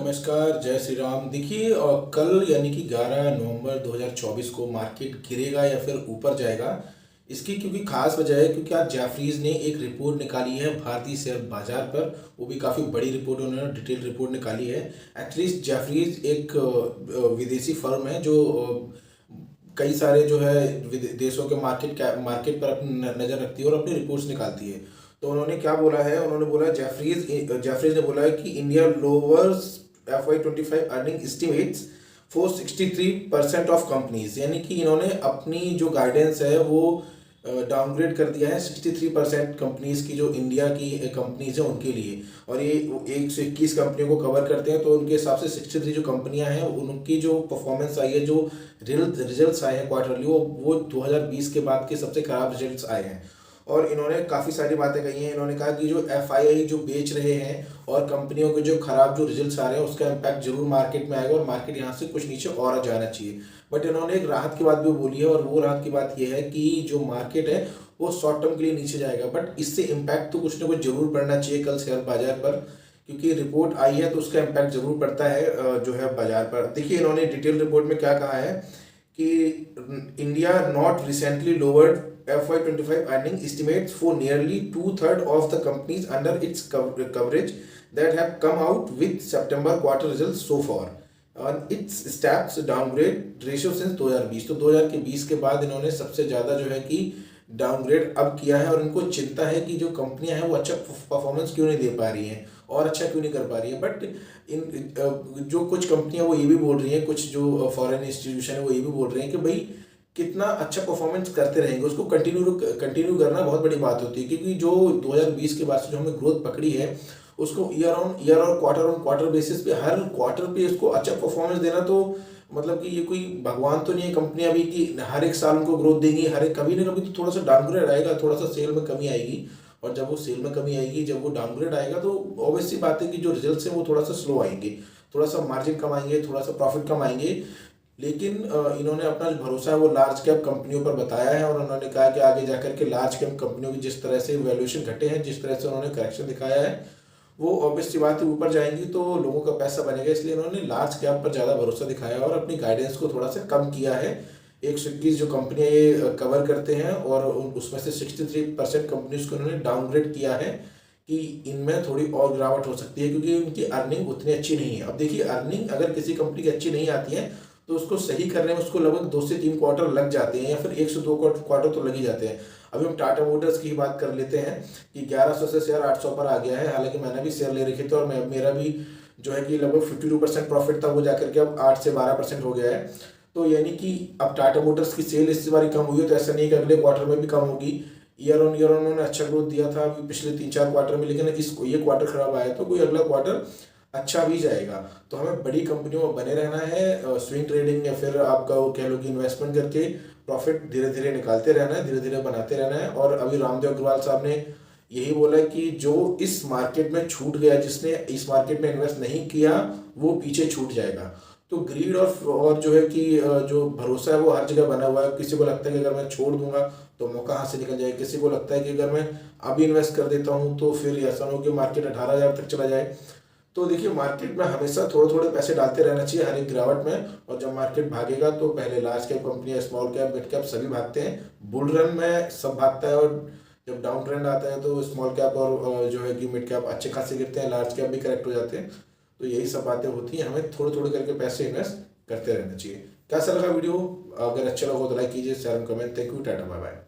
नमस्कार, जय श्री राम। देखिए कल यानी कि 11 नवंबर 2024 को मार्केट गिरेगा या फिर ऊपर जाएगा, इसकी क्योंकि खास वजह है क्योंकि आज जैफरीज ने एक रिपोर्ट निकाली है भारतीय शेयर बाजार पर। वो भी काफ़ी बड़ी रिपोर्ट, उन्होंने डिटेल रिपोर्ट निकाली है। एक्चुअली जैफरीज एक विदेशी फर्म है जो कई सारे जो है देशों के मार्केट पर अपनी नज़र रखती है और अपनी रिपोर्ट्स निकालती है। तो उन्होंने क्या बोला है, उन्होंने बोला जैफरीज ने बोला है कि India lowers FY25 earning estimates for 63% of companies, यानी कि इन्होंने अपनी जो गाइडेंस है वो डाउनग्रेड कर दिया है 63% कंपनीज की, जो इंडिया की कंपनीज हैं उनके लिए। और ये 121 कंपनियों को कवर करते हैं, तो उनके हिसाब से 63 जो कंपनियां हैं उनकी जो परफॉर्मेंस आई है, जो रिजल्ट्स आए हैं क्वार्टरली, वो 2020 के बाद के सबसे खराब रिजल्ट्स आए हैं। और इन्होंने काफ़ी सारी बातें कही हैं। इन्होंने कहा कि जो FII जो बेच रहे हैं और कंपनियों के जो खराब जो रिजल्ट्स आ रहे हैं उसका इम्पैक्ट जरूर मार्केट में आएगा और मार्केट यहाँ से कुछ नीचे और जाना चाहिए। बट इन्होंने एक राहत की बात भी बोली है, और वो राहत की बात ये है कि जो मार्केट है वो शॉर्ट टर्म के लिए नीचे जाएगा, बट इससे इम्पैक्ट तो कुछ ना कुछ जरूर पड़ना चाहिए कल शेयर बाजार पर, क्योंकि रिपोर्ट आई है तो उसका इम्पैक्ट जरूर पड़ता है जो है बाजार पर। देखिए इन्होंने डिटेल रिपोर्ट में क्या कहा है कि India not recently lowered FY25 earning estimates for nearly two-thirds of the companies under its coverage that have come out with September quarter results so far. And its stats downgrade ratio since 2020। तो 2020 के बाद इन्होंने सबसे ज़्यादा जो है कि downgrade अब किया है, और इनको चिंता है कि जो कंपनियां हैं वो अच्छा परफॉर्मेंस क्यों नहीं दे पा रही हैं और अच्छा क्यों नहीं कर पा रही है। बट इन जो कुछ कंपनियां वो ये भी बोल रही हैं, कुछ जो फॉरेन इंस्टीट्यूशन है वो ये भी बोल रहे हैं कि भाई कितना अच्छा परफॉर्मेंस करते रहेंगे, उसको कंटिन्यू करना बहुत बड़ी बात होती है, क्योंकि जो 2020 के बाद से जो हमें ग्रोथ पकड़ी है उसको ईयर ऑन ईयर और क्वार्टर ऑन क्वार्टर बेसिस पे, हर क्वार्टर पे इसको अच्छा परफॉर्मेंस देना, तो मतलब कि ये कोई भगवान तो नहीं है कंपनियां भी कि हर एक साल उनको ग्रोथ देंगी। हर एक कभी ना कभी तो थोड़ा सा डाउनग्रेड आएगा, थोड़ा सा सेल में कमी आएगी, और जब वो सेल में कमी आएगी, जब वो डाउनग्रेड आएगा, तो ऑब्वियस सी बात है कि जो रिजल्ट्स हैं वो थोड़ा सा स्लो आएंगे, थोड़ा सा मार्जिन कम आएंगे, थोड़ा सा प्रॉफिट कम आएंगे। लेकिन इन्होंने अपना जो भरोसा है वो लार्ज कैप कंपनियों पर बताया है, और उन्होंने कहा कि आगे जाकर के लार्ज कैप कंपनियों की जिस तरह से वैल्यूएशन घटे हैं, जिस तरह से उन्होंने करेक्शन दिखाया है, वो ऑब्वियसली बात है ऊपर जाएंगी तो लोगों का पैसा बनेगा। इसलिए इन्होंने लार्ज कैप पर ज़्यादा भरोसा दिखाया है और अपनी गाइडेंस को थोड़ा सा कम किया है। 121 जो कंपनियां ये कवर करते हैं, और उसमें से 63% कंपनीज को उन्होंने डाउनग्रेड किया है कि इनमें थोड़ी और गिरावट हो सकती है, क्योंकि उनकी अर्निंग उतनी अच्छी नहीं है। अब देखिए अर्निंग अगर किसी कंपनी की अच्छी नहीं आती है तो उसको सही करने में उसको लगभग 2 से 3 क्वार्टर लग जाते हैं, या फिर 1 से 2 क्वार्टर तो लग ही जाते हैं। अभी हम टाटा मोटर्स की बात कर लेते हैं कि 1100 से शेयर 800 पर आ गया है। हालांकि मैंने भी शेयर ले रखे थे और मेरा भी जो है कि लगभग 52% प्रॉफिट था, वो जाकर के अब 8 से 12% हो गया है। तो यानी कि अब टाटा मोटर्स की सेल इस बार कम हुई है, तो ऐसा नहीं है कि अगले क्वार्टर में भी कम होगी। ईयर ऑन ईयर उन्होंने अच्छा ग्रोथ दिया था अभी पिछले 3-4 क्वार्टर में, लेकिन ये क्वार्टर खराब आया तो कोई अगला क्वार्टर अच्छा भी जाएगा। तो हमें बड़ी कंपनियों में बने रहना है, स्विंग ट्रेडिंग या फिर आपका वो कह लो कि इन्वेस्टमेंट करके प्रॉफिट धीरे धीरे निकालते रहना है, धीरे धीरे बनाते रहना है। और अभी रामदेव अग्रवाल साहब ने यही बोला है कि जो इस मार्केट में छूट गया, जिसने इस मार्केट में इन्वेस्ट नहीं किया, वो पीछे छूट जाएगा। तो ग्रीड और जो है कि जो भरोसा है वो हर जगह बना हुआ है। किसी को लगता है कि अगर मैं छोड़ दूंगा तो मौका हाथ से निकल जाए, किसी को लगता है कि अगर मैं अभी इन्वेस्ट कर देता हूँ तो फिर ऐसा हो कि मार्केट 18,000 तक चला जाए। तो देखिए मार्केट में हमेशा थोड़े थोड़े पैसे डालते रहना चाहिए हर एक गिरावट में, और जब मार्केट भागेगा तो पहले लार्ज कैप कंपनियां, स्मॉल कैप, मिड कैप सभी भागते हैं। बुल रन में सब भागता है, और जब डाउन ट्रेंड आता है तो स्मॉल कैप और जो है कि मिड कैप अच्छे खासे गिरते हैं, लार्ज कैप भी करेक्ट हो जाते हैं। तो यही सब बातें होती हैं, हमें थोड़े थोड़े करके पैसे इन्वेस्ट करते रहना चाहिए। कैसा लगा वीडियो? अगर अच्छा लगा तो लाइक कीजिए, share, comment. Thank you, tata, bye bye.